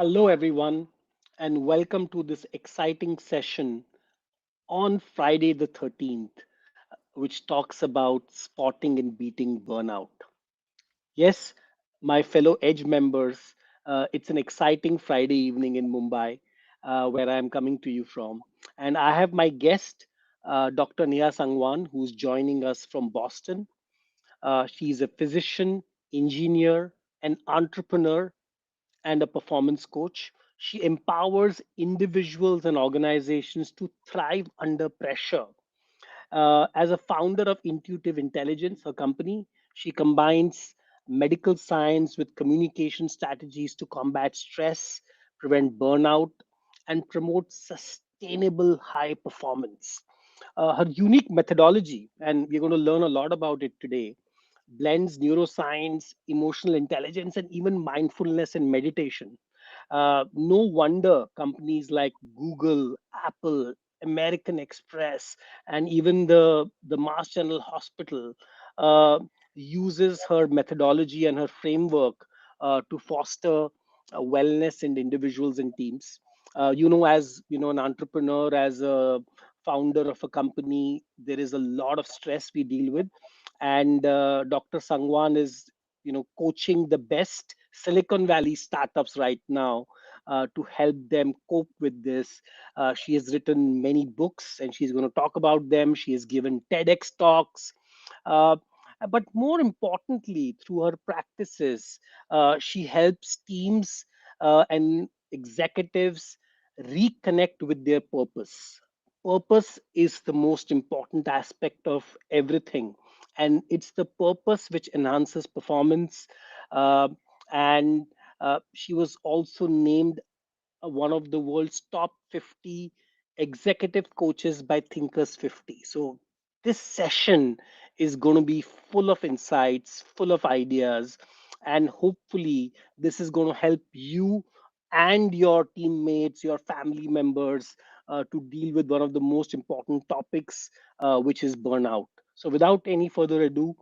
Hello, everyone, and welcome to this exciting session on Friday the 13th, which talks about spotting and beating burnout. Yes, my fellow Edge members, it's an exciting Friday evening in Mumbai, where I am coming to you from. And I have my guest, Dr. Neha Sangwan, who's joining us from Boston. She's a physician, engineer, and entrepreneur and a performance coach. She empowers individuals and organizations to thrive under pressure. As a founder of Intuitive Intelligence, her company, she combines medical science with communication strategies to combat stress, prevent burnout, and promote sustainable high performance. Her unique methodology, and we're going to learn a lot about it today, blends neuroscience, emotional intelligence, and even mindfulness and meditation. No wonder companies like Google, Apple, American Express, and even the Mass General Hospital uh, uses her methodology and her framework to foster wellness in individuals and teams. As an entrepreneur, as a founder of a company, there is a lot of stress we deal with, and Dr. Sangwan is coaching the best Silicon Valley startups right now to help them cope with this. She has written many books and she's going to talk about them. She has given TEDx talks. Uh, but more importantly, through her practices, she helps teams and executives reconnect with their purpose. Purpose is the most important aspect of everything, and it's the purpose which enhances performance. Uh, and She was also named one of the world's top 50 executive coaches by Thinkers 50. So, this session is going to be full of insights, full of ideas, and hopefully, this is going to help you and your teammates, your family members to deal with one of the most important topics, which is burnout. So, without any further ado,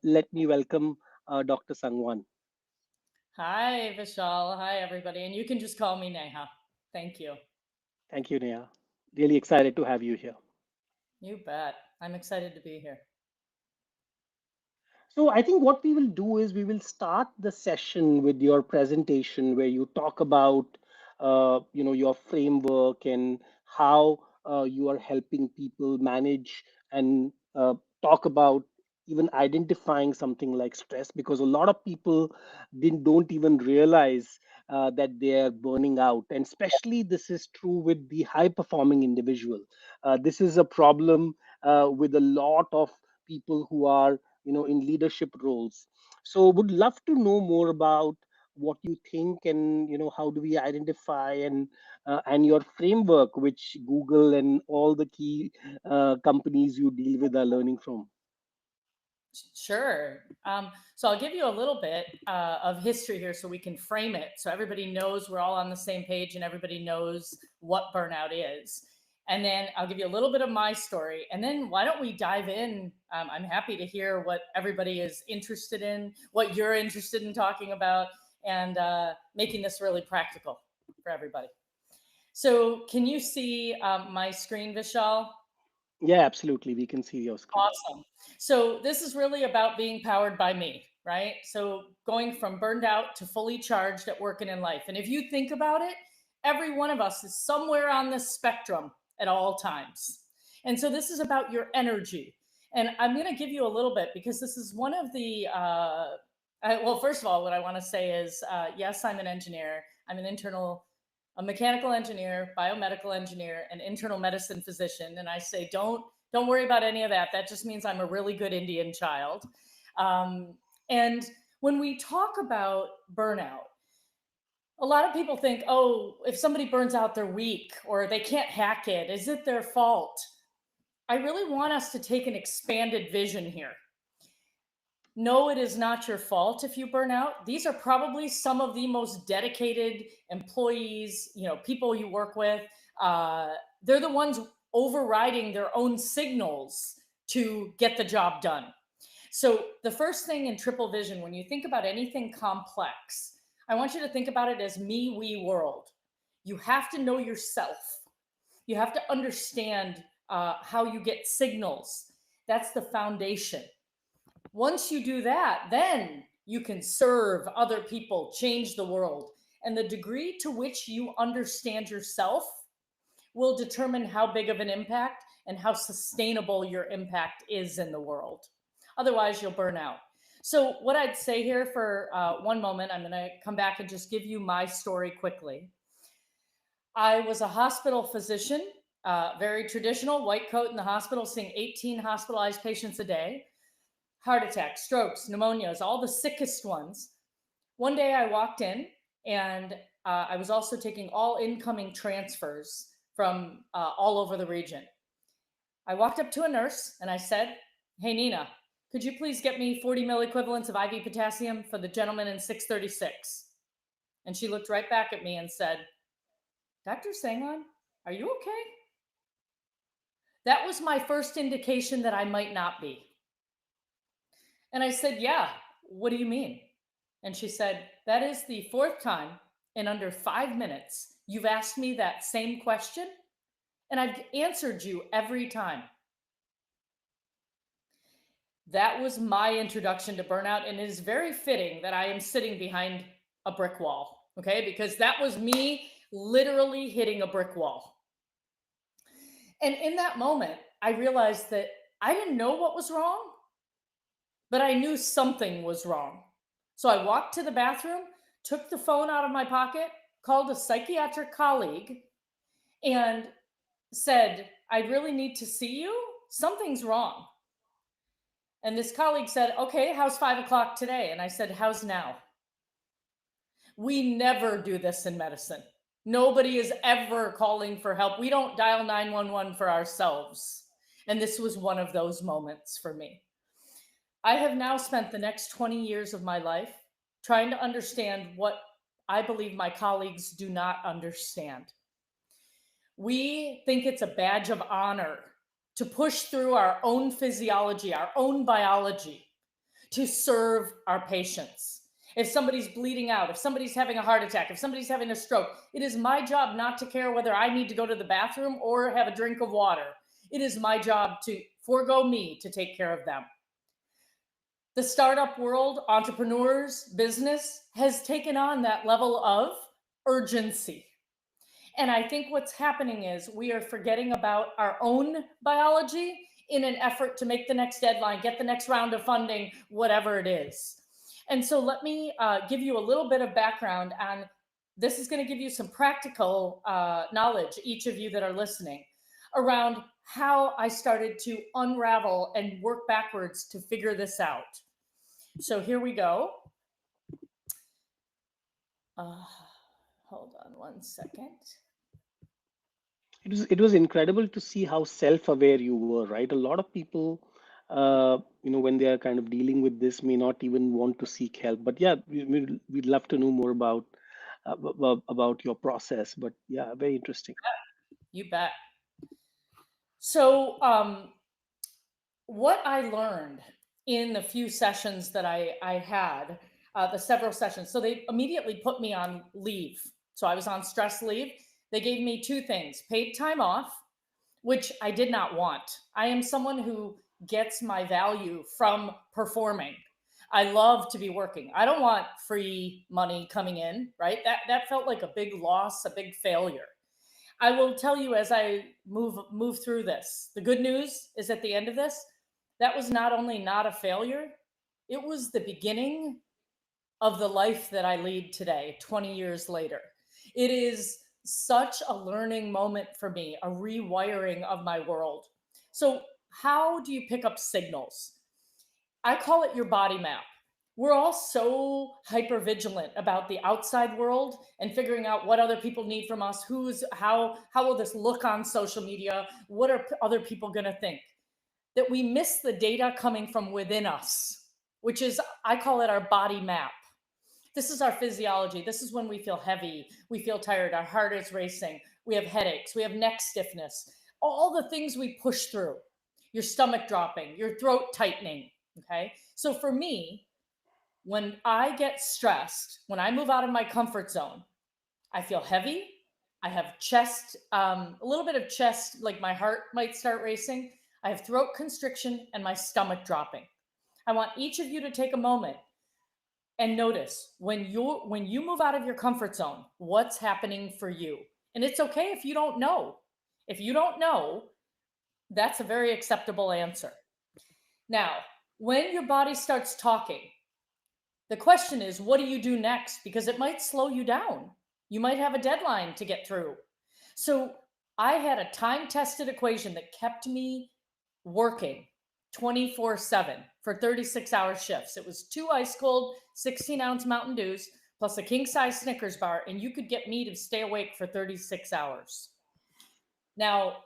let me welcome Dr. Sangwan. Hi, Vishal. Hi, everybody. And you can just call me Neha. Thank you. Thank you, Neha. Really excited to have you here. You bet. I'm excited to be here. So I think what we will do is we will start the session with your presentation where you talk about your framework and how you are helping people manage and talk about even identifying something like stress, because a lot of people don't even realize that they are burning out, and especially this is true with the high performing individual. This is a problem with a lot of people who are in leadership roles. So would love to know more about what you think, and how do we identify, and your framework which Google and all the key companies you deal with are learning from. Sure. So I'll give you a little bit of history here so we can frame it so everybody knows we're all on the same page and everybody knows what burnout is. And then I'll give you a little bit of my story. And then why don't we dive in? I'm happy to hear what everybody is interested in, what you're interested in talking about, and making this really practical for everybody. So, can you see my screen, Vishal? Yeah, absolutely, we can see your screen. Awesome. So this is really about being powered by me, right? So going from burned out to fully charged at work and in life. And if you think about it, every one of us is somewhere on this spectrum at all times. And so this is about your energy. And I'm going to give you a little bit because this is one of the, well, first of all, what I want to say is yes, I'm an engineer. I'm a mechanical engineer, biomedical engineer, and internal medicine physician. And I say, don't worry about any of that. That just means I'm a really good Indian child. Um, and when we talk about burnout, a lot of people think, oh, if somebody burns out, they're weak or they can't hack it. Is it their fault? I really want us to take an expanded vision here. No, it is not your fault if you burn out. These are probably some of the most dedicated employees, people you work with. They're the ones overriding their own signals to get the job done. So, the first thing in triple vision, when you think about anything complex, I want you to think about it as me, we world. You have to know yourself. You have to understand how you get signals. That's the foundation. Once you do that, then you can serve other people, change the world. And the degree to which you understand yourself will determine how big of an impact and how sustainable your impact is in the world. Otherwise, you'll burn out. So, what I'd say here for one moment, I'm going to come back and just give you my story quickly. I was a hospital physician, very traditional, white coat in the hospital, seeing 18 hospitalized patients a day, heart attacks, strokes, pneumonias, all the sickest ones. One day I walked in and I was also taking all incoming transfers from all over the region. I walked up to a nurse and I said, "Hey, Nina, could you please get me 40 milliequivalents of IV potassium for the gentleman in 636?" And she looked right back at me and said, "Dr. Sangwan, are you okay?" That was my first indication that I might not be. And I said, "Yeah, what do you mean?" And she said, "That is the fourth time in under 5 minutes you've asked me that same question, and I've answered you every time." That was my introduction to burnout, and it is very fitting that I am sitting behind a brick wall, okay? Because that was me literally hitting a brick wall. And in that moment, I realized that I didn't know what was wrong, but I knew something was wrong. So I walked to the bathroom, took the phone out of my pocket, called a psychiatric colleague, and said, "I really need to see you. Something's wrong." And this colleague said, "Okay, how's 5 o'clock today?" And I said, "How's now?" We never do this in medicine. Nobody is ever calling for help. We don't dial 911 for ourselves. And this was one of those moments for me. I have now spent the next 20 years of my life trying to understand what I believe my colleagues do not understand. We think it's a badge of honor to push through our own physiology, our own biology, to serve our patients. If somebody's bleeding out, if somebody's having a heart attack, if somebody's having a stroke, it is my job not to care whether I need to go to the bathroom or have a drink of water. It is my job to forego me to take care of them. The startup world, entrepreneurs, business has taken on that level of urgency. And I think what's happening is we are forgetting about our own biology in an effort to make the next deadline, get the next round of funding, whatever it is. And so let me give you a little bit of background on this. Is going to give you some practical knowledge, each of you that are listening, around how I started to unravel and work backwards to figure this out. So here we go. Hold on one second. It was incredible to see how self-aware you were, right? A lot of people, when they are kind of dealing with this, may not even want to seek help. But yeah, we'd love to know more about your process. But yeah, very interesting. You bet. So, what I learned in the few sessions that I had, the several sessions, so they immediately put me on leave. So I was on stress leave. They gave me two things: paid time off, which I did not want. I am someone who gets my value from performing. I love to be working. I don't want free money coming in, right? That felt like a big loss, a big failure. I will tell you as I move through this. The good news is at the end of this, that was not only not a failure, it was the beginning of the life that I lead today, 20 years later. It is such a learning moment for me, a rewiring of my world. So, how do you pick up signals? I call it your body map. We're all so hyper vigilant about the outside world and figuring out what other people need from us, who's how will this look on social media, what are other people going to think, that we miss the data coming from within us, which is, I call it our body map. This is our physiology. This is when we feel heavy, we feel tired, our heart is racing, we have headaches, we have neck stiffness, all the things we push through, your stomach dropping, your throat tightening. Okay. So for me, When I get stressed, when I move out of my comfort zone, I feel heavy. I have chest, a little bit of chest, like my heart might start racing. I have throat constriction and my stomach dropping. I want each of you to take a moment and notice when you move out of your comfort zone, what's happening for you. And it's okay if you don't know. If you don't know, that's a very acceptable answer. Now, when your body starts talking, the question is, what do you do next? Because it might slow you down. You might have a deadline to get through. So I had a time tested equation that kept me working 24/7 for 36-hour shifts. It was two ice cold 16-ounce Mountain Dews plus a king size Snickers bar, and you could get me to stay awake for 36 hours. Now,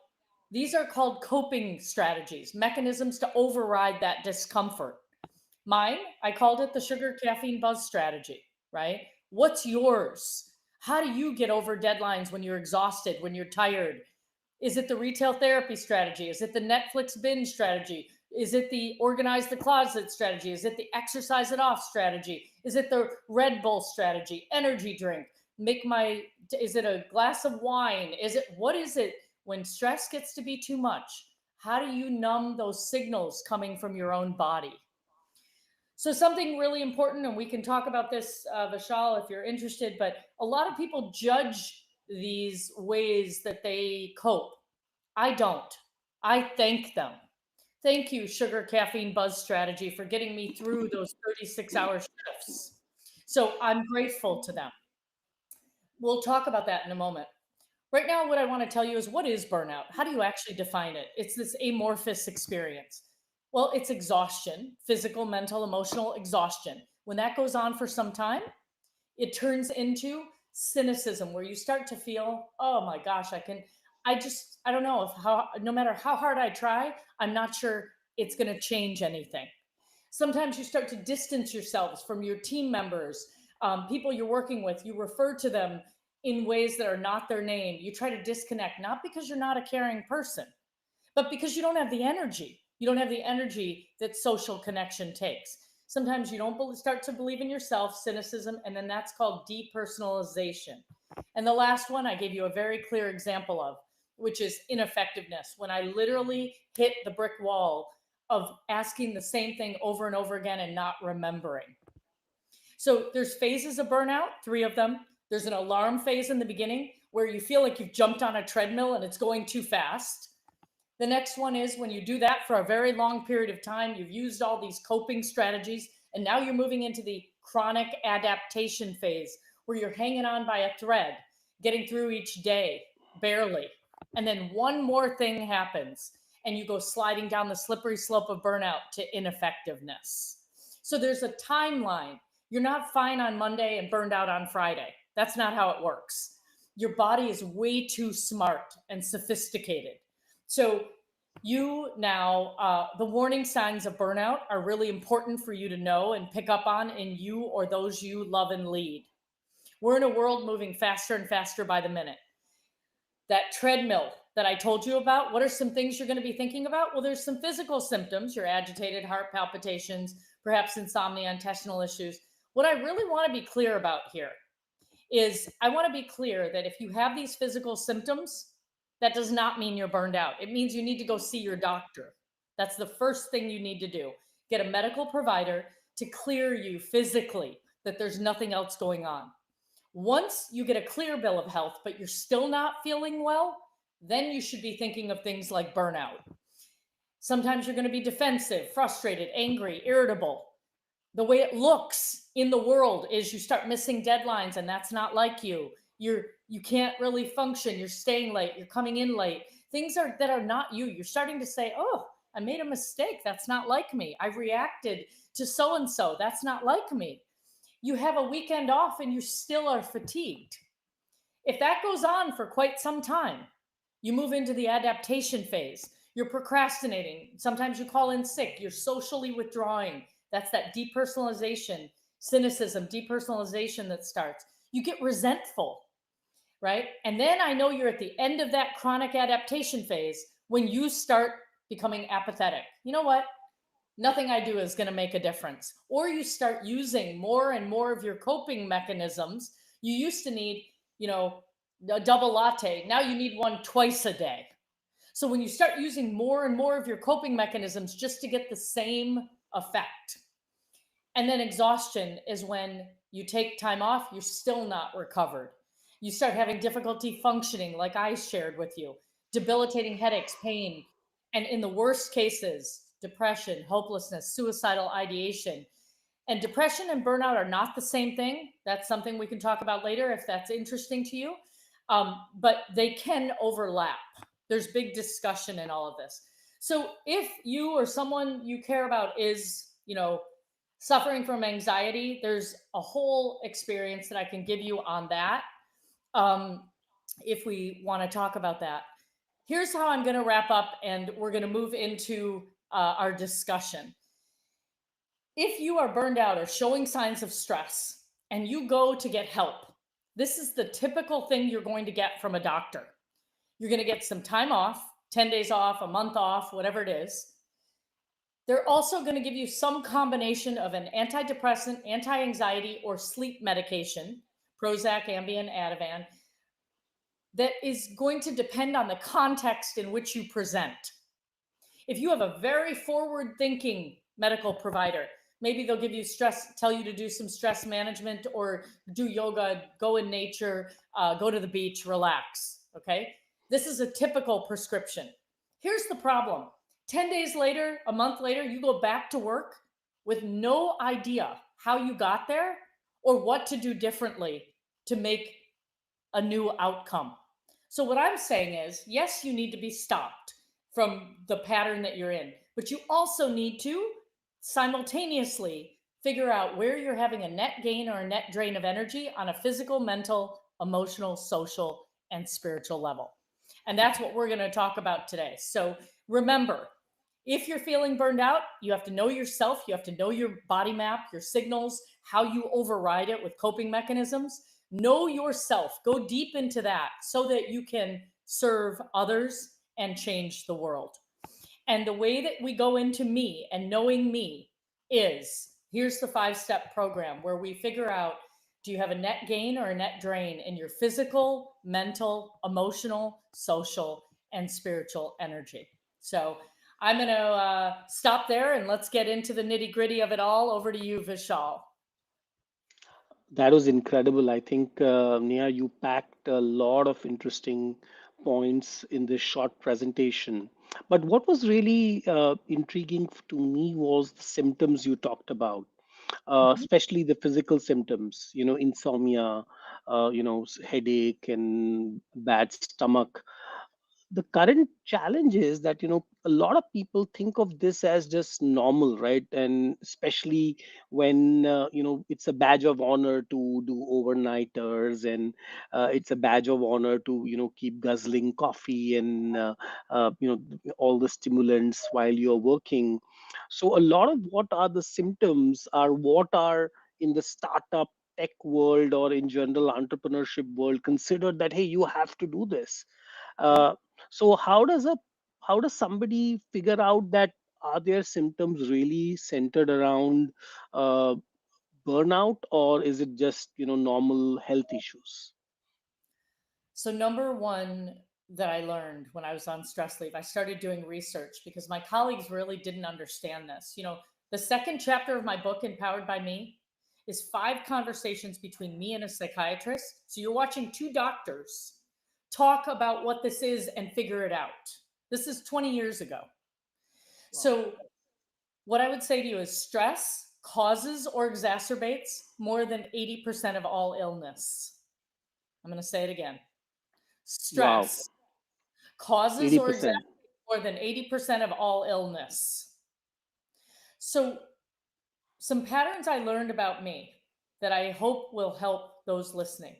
these are called coping strategies, mechanisms to override that discomfort. Mine, I called it the sugar caffeine buzz strategy, right? What's yours? How do you get over deadlines when you're exhausted, when you're tired? Is it the retail therapy strategy? Is it the Netflix binge strategy? Is it the organize the closet strategy? Is it the exercise it off strategy? Is it the Red Bull strategy? Energy drink? Is it a glass of wine? What is it when stress gets to be too much? How do you numb those signals coming from your own body? So something really important, and we can talk about this, Vishal, if you're interested, but a lot of people judge these ways that they cope. I don't. I thank them. Thank you, sugar caffeine buzz strategy, for getting me through those 36-hour shifts. So I'm grateful to them. We'll talk about that in a moment. Right now, what I want to tell you is, what is burnout? How do you actually define it? It's this amorphous experience. Well, it's exhaustion, physical, mental, emotional exhaustion. When that goes on for some time, it turns into cynicism, where you start to feel, oh my gosh, I don't know if how, no matter how hard I try, I'm not sure it's going to change anything. Sometimes you start to distance yourselves from your team members, people you're working with. You refer to them in ways that are not their name. You try to disconnect, not because you're not a caring person, but because you don't have the energy. You don't have the energy that social connection takes. Sometimes you don't start to believe in yourself, cynicism, and then that's called depersonalization. And the last one I gave you a very clear example of, which is ineffectiveness, when I literally hit the brick wall of asking the same thing over and over again and not remembering. So there's phases of burnout, three of them. There's an alarm phase in the beginning where you feel like you've jumped on a treadmill and it's going too fast. The next one is when you do that for a very long period of time, you've used all these coping strategies, and now you're moving into the chronic adaptation phase where you're hanging on by a thread, getting through each day, barely. And then one more thing happens, and you go sliding down the slippery slope of burnout to ineffectiveness. So there's a timeline. You're not fine on Monday and burned out on Friday. That's not how it works. Your body is way too smart and sophisticated. So the warning signs of burnout are really important for you to know and pick up on in you or those you love and lead. We're in a world moving faster and faster by the minute. That treadmill that I told you about, what are some things you're going to be thinking about? Well, there's some physical symptoms, your agitated heart palpitations, perhaps insomnia, intestinal issues. What I really want to be clear about here is I want to be clear that if you have these physical symptoms, that does not mean you're burned out. It means you need to go see your doctor. That's the first thing you need to do. Get a medical provider to clear you physically that there's nothing else going on. Once you get a clear bill of health, but you're still not feeling well, then you should be thinking of things like burnout. Sometimes you're going to be defensive, frustrated, angry, irritable. The way it looks in the world is you start missing deadlines, and that's not like you. You can't really function. You're staying late. You're coming in late. Things that are not you. You're starting to say, oh, I made a mistake. That's not like me. I reacted to so-and-so. That's not like me. You have a weekend off and you still are fatigued. If that goes on for quite some time, you move into the adaptation phase. You're procrastinating. Sometimes you call in sick. You're socially withdrawing. That's that depersonalization, cynicism, depersonalization that starts. You get resentful, right? And then I know you're at the end of that chronic adaptation phase when you start becoming apathetic. You know what? nothing I do is going to make a difference. Or you start using more and more of your coping mechanisms. You used to need, you know, a double latte. Now you need one twice a day. So when you start using more and more of your coping mechanisms just to get the same effect, and then exhaustion is when you take time off, you're still not recovered. You start having difficulty functioning, like I shared with you, debilitating headaches, pain, and in the worst cases, depression, hopelessness, suicidal ideation. And depression and burnout are not the same thing. That's something we can talk about later if that's interesting to you. But they can overlap. There's big discussion in all of this. So if you or someone you care about is, suffering from anxiety, there's a whole experience that I can give you on that, um, if we want to talk about that. Here's how I'm going to wrap up, and we're going to move into our discussion. If you are burned out or showing signs of stress and you go to get help, this is the typical thing you're going to get from a doctor. You're going to get some time off, 10 days off, a month off, whatever it is. They're also going to give you some combination of an antidepressant, anti anxiety, or sleep medication, Prozac, Ambien, Ativan, that is going to depend on the context in which you present. If you have a very forward thinking medical provider, maybe they'll give you stress, tell you to do some stress management or do yoga, go in nature, go to the beach, relax. Okay. This is a typical prescription. Here's the problem: 10 days later, a month later, you go back to work with no idea how you got there or what to do differently to make a new outcome. So, what I'm saying is, yes, you need to be stopped from the pattern that you're in, but you also need to simultaneously figure out where you're having a net gain or a net drain of energy on a physical, mental, emotional, social, and spiritual level. And that's what we're going to talk about today. So, remember, if you're feeling burned out, you have to know yourself. You have to know your body map, your signals, how you override it with coping mechanisms. Know yourself. Go deep into that so that you can serve others and change the world. And the way that we go into me and knowing me is, here's the 5-step program where we figure out, do you have a net gain or a net drain in your physical, mental, emotional, social, and spiritual energy? So I'm going to stop there and let's get into the nitty gritty of it all. Over to you, Vishal. That was incredible. I think, Nia, you packed a lot of interesting points in this short presentation. But what was really intriguing to me was the symptoms you talked about, Mhm. especially the physical symptoms, insomnia, headache and bad stomach. The current challenge is that a lot of people think of this as just normal, right? And especially when it's a badge of honor to do overnighters, and it's a badge of honor to keep guzzling coffee and all the stimulants while you're working. So a lot of what are the symptoms are what are in the startup tech world or in general entrepreneurship world considered that, hey, you have to do this. uh, so how does somebody figure out that are their symptoms really centered around uh, burnout, or is it just normal health issues? So, number one that I learned when I was on stress leave, I started doing research because my colleagues really didn't understand this. The second chapter of my book, Empowered by Me, is 5 conversations between me and a psychiatrist. So, you're watching 2 doctors talk about what this is and figure it out. This is 20 years ago. Wow. So, what I would say to you is stress causes or exacerbates more than 80% of all illness. I'm going to say it again. Wow. Stress causes or 80%. exacerbates more than 80% of all illness. So, some patterns I learned about me that I hope will help those listening.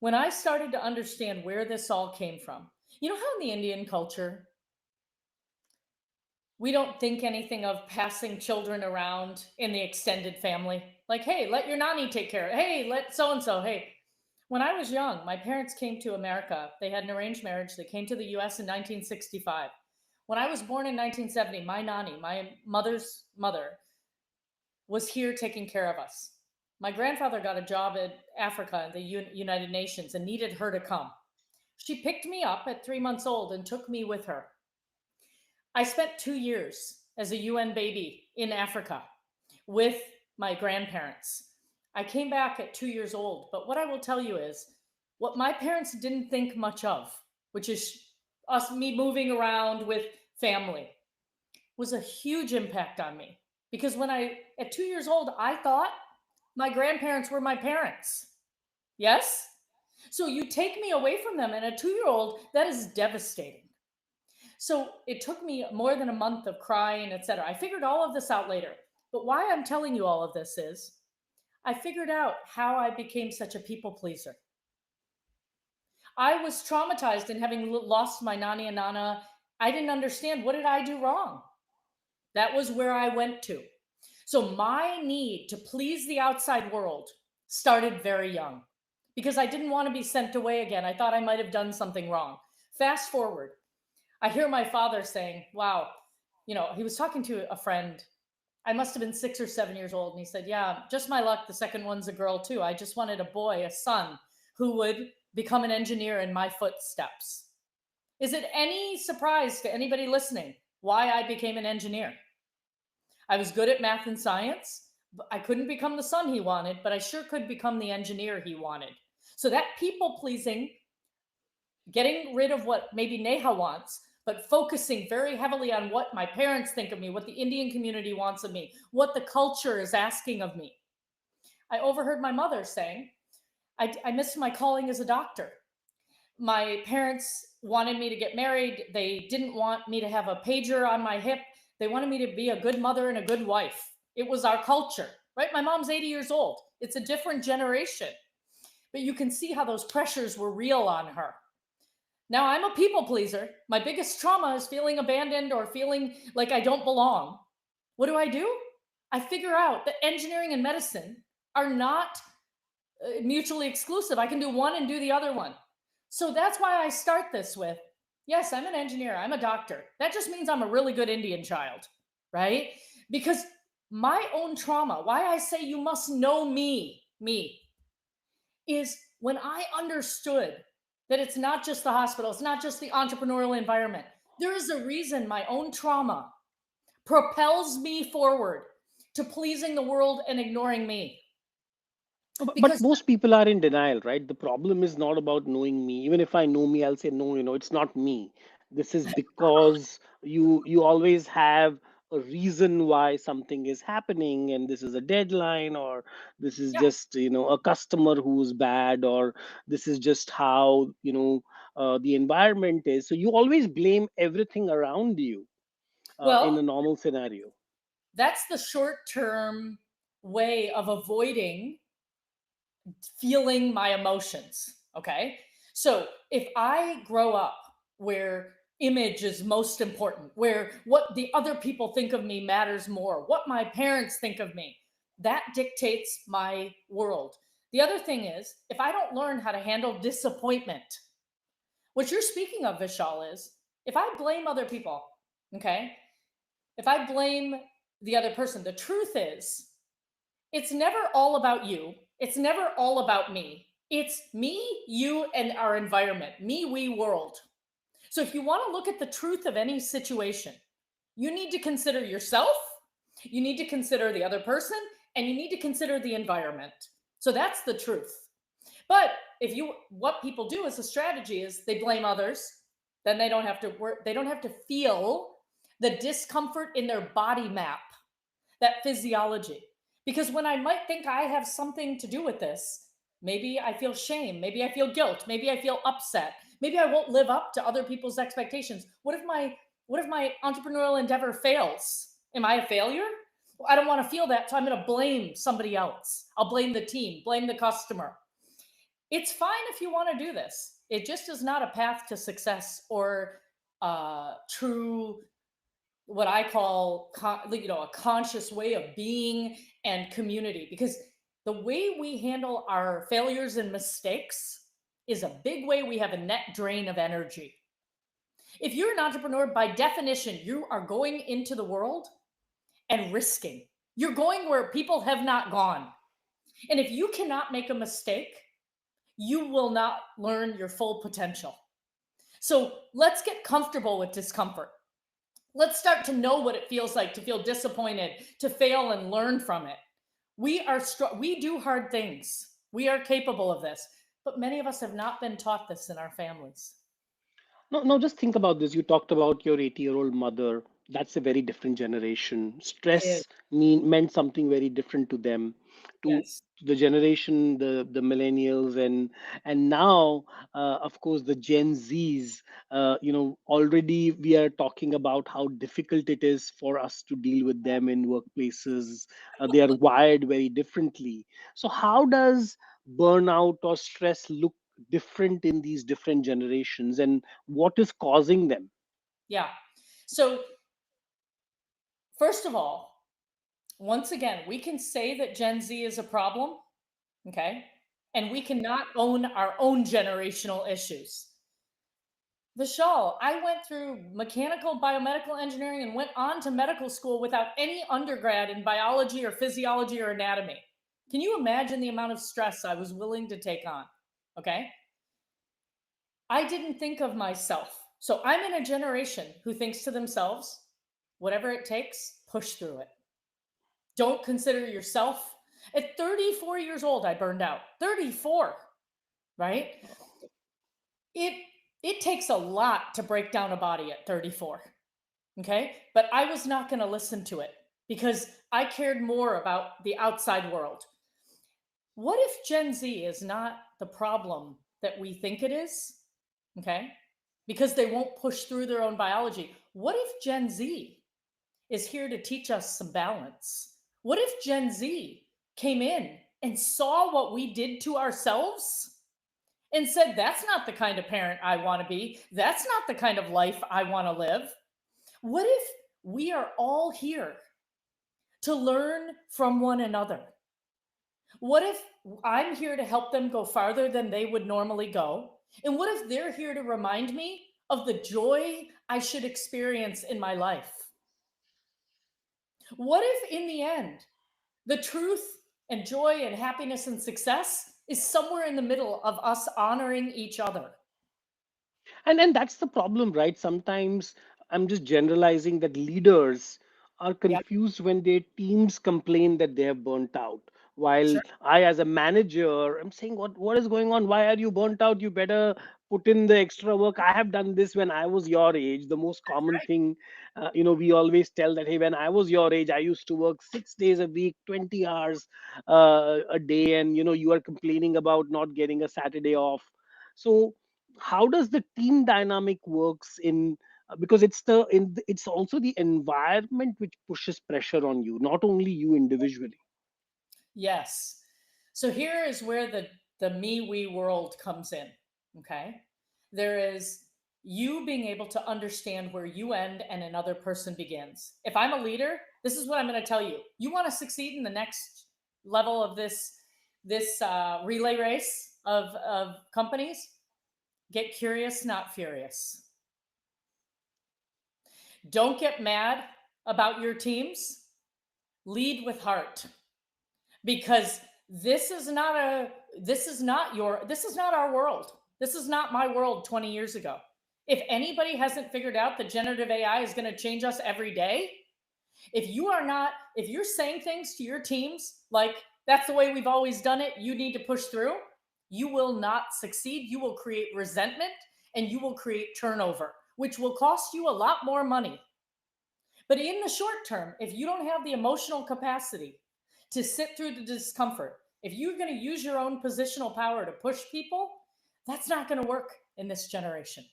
When I started to understand where this all came from, you know how in the Indian culture, we don't think anything of passing children around in the extended family? Like, hey, let your nanny take care of it. Hey, let so and so. Hey, when I was young, my parents came to America. They had an arranged marriage. They came to the US in 1965. When I was born in 1970, my nani, my mother's mother, was here taking care of us. My grandfather got a job in Africa in the United Nations and needed her to come. She picked me up at 3 months old and took me with her. I spent 2 years as a UN baby in Africa with my grandparents. I came back at 2 years old, but what I will tell you is what my parents didn't think much of, which is me moving around with family, was a huge impact on me. Because at 2 years old, I thought my grandparents were my parents. Yes? So you take me away from them, and a 2 year old, that is devastating. So it took me more than a month of crying, etc. I figured all of this out later. But why I'm telling you all of this is I figured out how I became such a people pleaser. I was traumatized in having lost my nani and nana. I didn't understand, what did I do wrong? That was where I went to. So my need to please the outside world started very young because I didn't want to be sent away again. I thought I might have done something wrong. Fast forward, I hear my father saying, wow, he was talking to a friend. I must have been 6 or 7 years old. And he said, yeah, just my luck. The second one's a girl too. I just wanted a boy, a son, who would become an engineer in my footsteps. Is it any surprise to anybody listening why I became an engineer? I was good at math and science. I couldn't become the son he wanted, but I sure could become the engineer he wanted. So that people pleasing, getting rid of what maybe Neha wants, but focusing very heavily on what my parents think of me, what the Indian community wants of me, what the culture is asking of me. I overheard my mother saying, I missed my calling as a doctor. My parents wanted me to get married. They didn't want me to have a pager on my hip. They wanted me to be a good mother and a good wife. It was our culture, right? My mom's 80 years old. It's a different generation. But you can see how those pressures were real on her. Now I'm a people pleaser. My biggest trauma is feeling abandoned or feeling like I don't belong. What do? I figure out that engineering and medicine are not mutually exclusive. I can do one and do the other one. So that's why I start this with, yes, I'm an engineer, I'm a doctor. That just means I'm a really good Indian child, right? Because my own trauma, why I say you must know me, is when I understood that it's not just the hospital, it's not just the entrepreneurial environment. There is a reason my own trauma propels me forward to pleasing the world and ignoring me. But Because, most people are in denial, right? The problem is not about knowing me. Even if I know me, I'll say, no, it's not me. This is because you always have a reason why something is happening, and this is a deadline, or this is yeah, just, a customer who's bad, or this is just how, the environment is. So you always blame everything around you in well, a normal scenario. that's the short term way of avoiding feeling my emotions. Okay. So if I grow up where image is most important, where what the other people think of me matters more, what my parents think of me, that dictates my world. The other thing is, if I don't learn how to handle disappointment, what you're speaking of, Vishal, is if I blame other people, okay, if I blame the other person, the truth is, it's never all about you. It's never all about me. It's me, you, and our environment, me, we, world. So if you want to look at the truth of any situation, you need to consider yourself, you need to consider the other person, and you need to consider the environment. So that's the truth. But what people do as a strategy is they blame others, then they don't have to work, they don't have to feel the discomfort in their body map, that physiology. Because when I might think I have something to do with this, maybe I feel shame, maybe I feel guilt, maybe I feel upset, maybe I won't live up to other people's expectations. What if my entrepreneurial endeavor fails? Am I a failure? Well, I don't want to feel that, so I'm going to blame somebody else. I'll blame the team, blame the customer. It's fine if you want to do this. It just is not a path to success or true, what I call a conscious way of being and community. Because the way we handle our failures and mistakes is a big way we have a net drain of energy. If you're an entrepreneur, by definition, you are going into the world and risking. You're going where people have not gone. And if you cannot make a mistake, you will not learn your full potential. So let's get comfortable with discomfort. Let's start to know what it feels like to feel disappointed, to fail and learn from it. We do hard things. We are capable of this, but many of us have not been taught this in our families. No, no, just think about this. You talked about your 80-year-old mother. That's a very different generation. It is. Stress meant something very different to them, to Yes. the generation, the millennials, and now, of course, the Gen Zs. Already we are talking about how difficult it is for us to deal with them in workplaces. They are wired very differently. So, how does burnout or stress look different in these different generations, and what is causing them? Yeah. So, first of all, once again, we can say that Gen Z is a problem, okay? And we cannot own our own generational issues. Vishal, I went through mechanical biomedical engineering and went on to medical school without any undergrad in biology or physiology or anatomy. Can you imagine the amount of stress I was willing to take on? Okay. I didn't think of myself. So I'm in a generation who thinks to themselves, whatever it takes, push through it. Don't consider yourself. At 34 years old, I burned out. 34, right? It it takes a lot to break down a body at 34. Okay? But I was not going to listen to it because I cared more about the outside world. What if Gen Z is not the problem that we think it is? Okay? Because they won't push through their own biology. What if Gen Z is here to teach us some balance? What if Gen Z came in and saw what we did to ourselves and said, that's not the kind of parent I want to be. That's not the kind of life I want to live. What if we are all here to learn from one another? What if I'm here to help them go farther than they would normally go? And what if they're here to remind me of the joy I should experience in my life? What if, in the end, the truth and joy and happiness and success is somewhere in the middle of us honoring each other? And that's the problem, right? Sometimes I'm just generalizing that leaders are Yep, confused when their teams complain that they have burnt out, while sure. I, as a manager, I'm saying, what is going on? Why are you burnt out? You better put in the extra work. I have done this when I was your age. The most That's common right. thing, we always tell that, hey, when I was your age, I used to work 6 days a week, 20 hours a day, and you are complaining about not getting a Saturday off. So how does the team dynamic works in, because it's also the environment which pushes pressure on you, not only you individually. Yes. So here is where the me we world comes in. Okay. There is you being able to understand where you end and another person begins. If I'm a leader, this is what I'm going to tell you. You want to succeed in the next level of this relay race of companies. Get curious, not furious. Don't get mad about your teams. Lead with heart, because this is not our world. This is not my world 20 years ago. If anybody hasn't figured out that generative AI is going to change us every day, if you're saying things to your teams like that's the way we've always done it, you need to push through, you will not succeed. You will create resentment and you will create turnover, which will cost you a lot more money. But in the short term, if you don't have the emotional capacity to sit through the discomfort, if you're going to use your own positional power to push people, that's not going to work in this generation.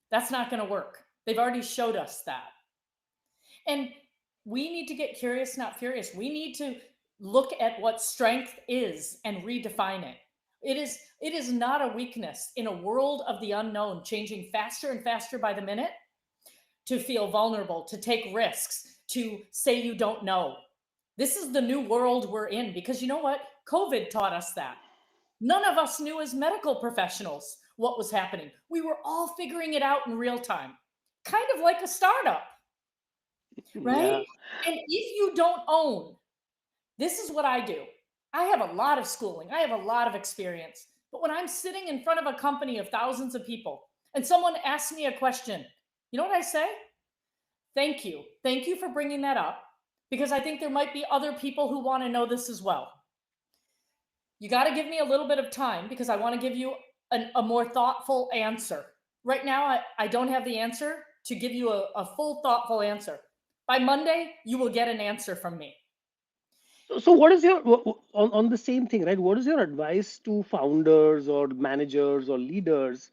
That's not going to work. They've already showed us that. And we need to get curious, not furious. We need to look at what strength is and redefine it. It is not a weakness in a world of the unknown, changing faster and faster by the minute, to feel vulnerable, to take risks, to say you don't know. This is the new world we're in because you know what? COVID taught us that. None of us knew as medical professionals what was happening. We were all figuring it out in real time, kind of like a startup, right? Yeah. And if you don't own, this is what I do. I have a lot of schooling, I have a lot of experience. But when I'm sitting in front of a company of thousands of people and someone asks me a question, you know what I say? Thank you. Thank you for bringing that up because I think there might be other people who want to know this as well. You got to give me a little bit of time because I want to give you a more thoughtful answer. Right now, I don't have the answer to give you a full, thoughtful answer. By Monday, you will get an answer from me. So what is your on the same thing, right? What is your advice to founders or managers or leaders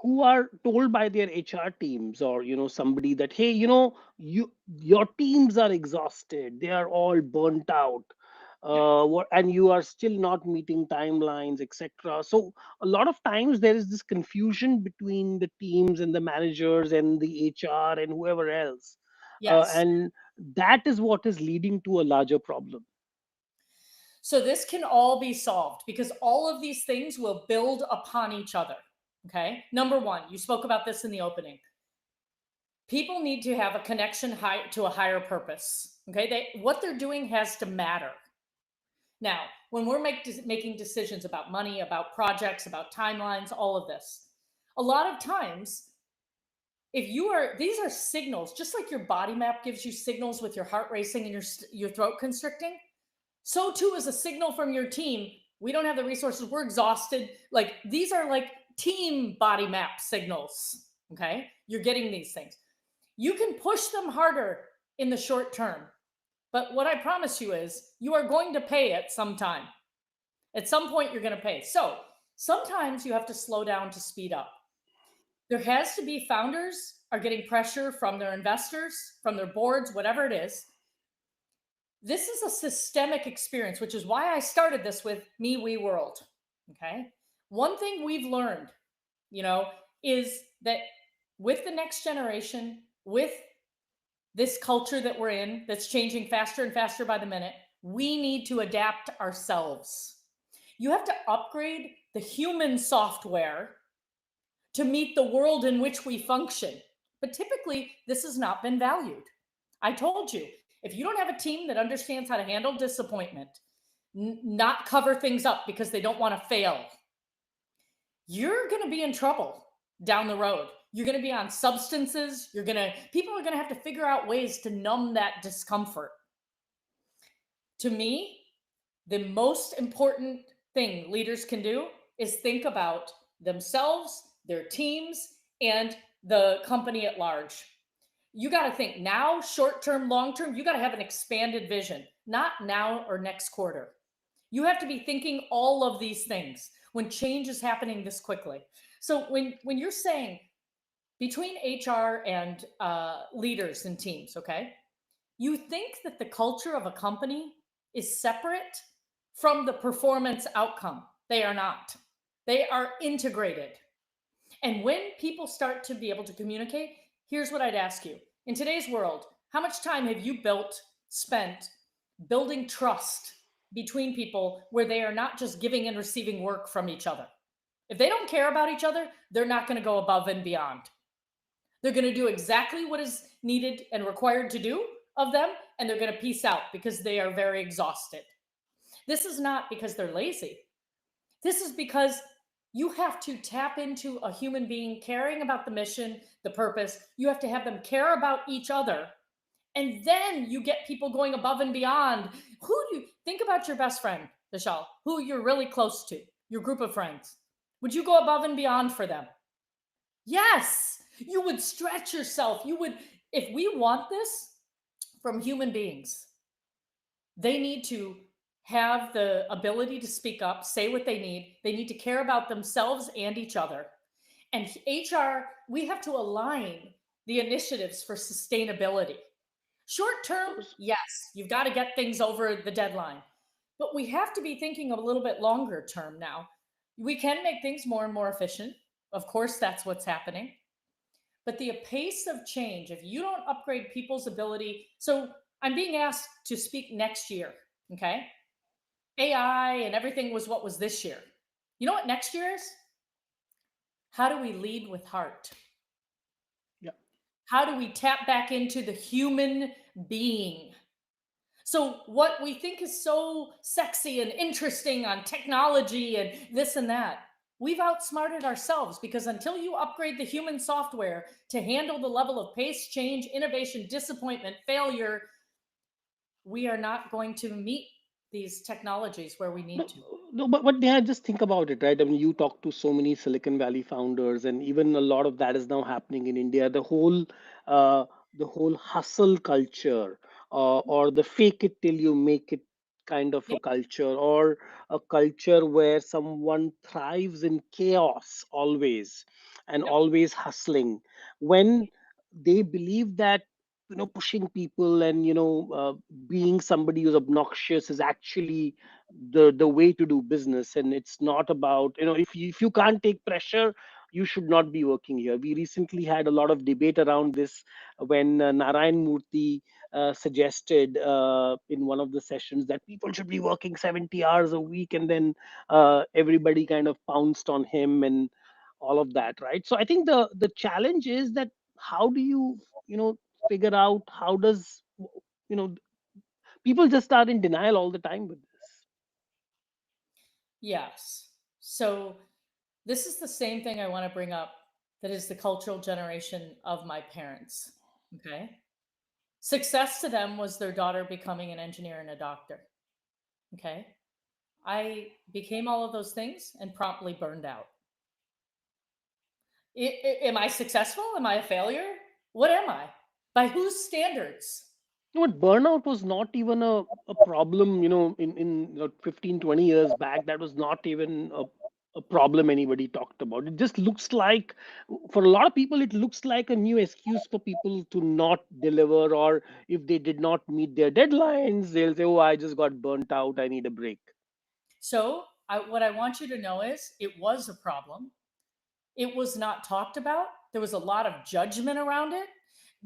who are told by their HR teams or somebody that, hey, your teams are exhausted, they are all burnt out, Yep. and you are still not meeting timelines, etc. So a lot of times there is this confusion between the teams and the managers and the HR and whoever else, Yes. and that is what is leading to a larger problem. So this can all be solved because all of these things will build upon each other. Okay. Number one, you spoke about this in the opening. People need to have a connection to a higher purpose. Okay. What they're doing has to matter. Now, when we're making decisions about money, about projects, about timelines, all of this, a lot of times, if you are, these are signals, just like your body map gives you signals with your heart racing and your throat constricting. So too is a signal from your team. We don't have the resources. We're exhausted. Like these are like team body map signals. Okay. You're getting these things. You can push them harder in the short term. But what I promise you is you are going to pay at some time. At some point, you're going to pay. So sometimes you have to slow down to speed up. There has to be founders are getting pressure from their investors, from their boards, whatever it is. This is a systemic experience, which is why I started this with me, we world. Okay. One thing we've learned, you know, is that with the next generation, with this culture that we're in that's changing faster and faster by the minute, we need to adapt ourselves. You have to upgrade the human software to meet the world in which we function. But typically, this has not been valued. I told you, if you don't have a team that understands how to handle disappointment, not cover things up because they don't want to fail, you're going to be in trouble down the road. You're going to be on substances. People are going to have to figure out ways to numb that discomfort. To me, the most important thing leaders can do is think about themselves, their teams, and the company at large. You got to think now, short term, long term. You got to have an expanded vision, not now or next quarter. You have to be thinking all of these things when change is happening this quickly. So when you're saying between HR and leaders and teams, okay, you think that the culture of a company is separate from the performance outcome. They are not. They are integrated. And when people start to be able to communicate, here's what I'd ask you. In today's world, how much time have you spent building trust between people where they are not just giving and receiving work from each other? If they don't care about each other, they're not going to go above and beyond. They're going to do exactly what is needed and required to do of them, and they're going to peace out because they are very exhausted. This is not because they're lazy. This is because you have to tap into a human being caring about the mission, the purpose. You have to have them care about each other. And then you get people going above and beyond. Who do you think about your best friend, Vishal, who you're really close to, your group of friends? Would you go above and beyond for them? Yes, you would stretch yourself. You would, if we want this from human beings, they need to have the ability to speak up, say what they need. They need to care about themselves and each other. And HR, we have to align the initiatives for sustainability. Short term, yes, you've got to get things over the deadline. But we have to be thinking a little bit longer term now. We can make things more and more efficient. Of course, that's what's happening. But the pace of change, if you don't upgrade people's ability, so I'm being asked to speak next year, okay? AI and everything was what was this year. You know what next year is? How do we lead with heart? Yeah. How do we tap back into the human being? So, what we think is so sexy and interesting on technology and this and that, we've outsmarted ourselves because until you upgrade the human software to handle the level of pace, change, innovation, disappointment, failure, we are not going to meet these technologies where we need No, to. no, but yeah, just think about it, right? I mean, you talk to so many Silicon Valley founders, and even a lot of that is now happening in India. Uh, the whole hustle culture, or the fake it till you make it kind of a Yep. culture, or a culture where someone thrives in chaos always, and Yep. always hustling. When they believe that, pushing people and, being somebody who's obnoxious is actually the way to do business, and it's not about, if you can't take pressure, you should not be working here. We recently had a lot of debate around this when Narayan Murthy suggested in one of the sessions that people should be working 70 hours a week, and then everybody kind of pounced on him and all of that, right? So I think the challenge is that, how do you figure out, how does, you know people just are in denial all the time with this. Yes. So, this is the same thing I want to bring up that is the cultural generation of my parents. Okay. Success to them was their daughter becoming an engineer and a doctor. Okay. I became all of those things and promptly burned out. Am I successful? Am I a failure? What am I? By whose standards? But burnout was not even a problem, in 15, 20 years back. That was not even a problem anybody talked about. It just looks like, for a lot of people, it looks like a new excuse for people to not deliver, or if they did not meet their deadlines, they'll say, oh, I just got burnt out, I need a break. So, what I want you to know is it was a problem. It was not talked about. There was a lot of judgment around it.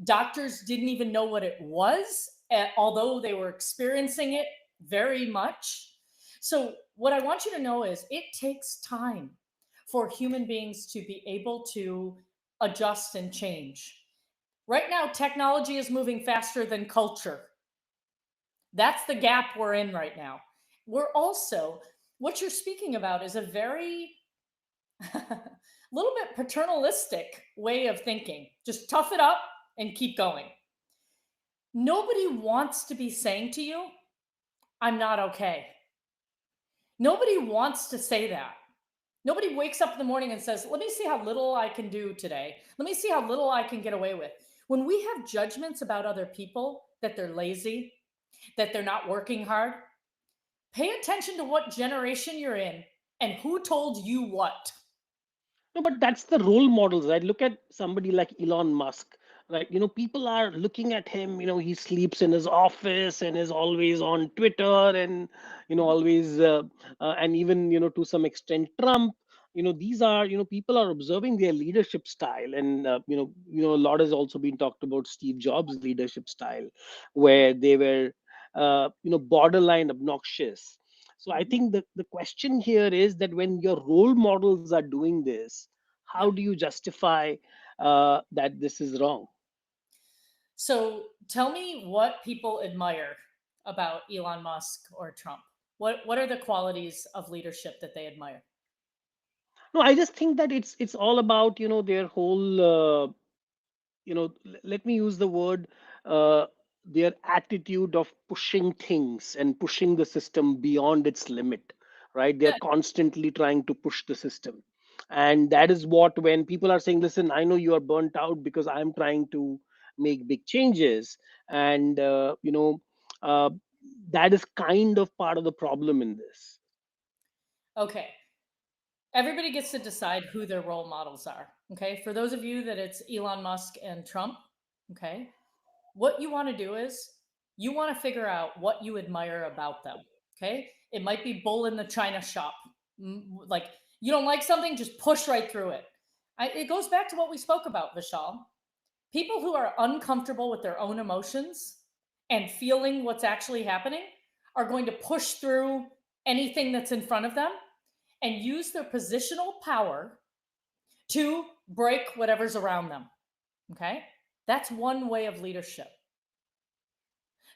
Doctors didn't even know what it was, although they were experiencing it very much. So, what I want you to know is it takes time for human beings to be able to adjust and change. Right now, technology is moving faster than culture. That's the gap we're in right now. We're also, what you're speaking about is a very little bit paternalistic way of thinking. Just tough it up and keep going. Nobody wants to be saying to you, I'm not okay. Nobody wants to say that. Nobody wakes up in the morning and says, let me see how little I can do today. Let me see how little I can get away with. When we have judgments about other people, that they're lazy, that they're not working hard, pay attention to what generation you're in and who told you what. No, but that's the role models, right? Look at somebody like Elon Musk, right? People are looking at him. He sleeps in his office and is always on Twitter, and always, and even to some extent Trump. These are, people are observing their leadership style, and a lot has also been talked about Steve Jobs' leadership style, where they were, borderline obnoxious. So I Mhm. think the question here is that when your role models are doing this, how Yep. do you justify that this is wrong? So tell me what people admire about Elon Musk or Trump. What are the qualities of leadership that they admire? No, I just think that it's all about, their whole, let me use the word, uh, their attitude of pushing things and pushing the system beyond its limit, right? They're Good. constantly trying to push the system. And that is what, when people are saying, listen, I know you are burnt out because I'm trying to make big changes. And, uh, that is kind of part of the problem in this. Okay. Everybody gets to decide who their role models are. Okay. For those of you that it's Elon Musk and Trump, okay, what you want to do is you want to figure out what you admire about them. Okay. It might be bull in the china shop. Like you don't like something, just push right through it. It goes back to what we spoke about, Vishal. People who are uncomfortable with their own emotions and feeling what's actually happening are going to push through anything that's in front of them and use their positional power Two, break whatever's around them. Okay? That's one way of leadership.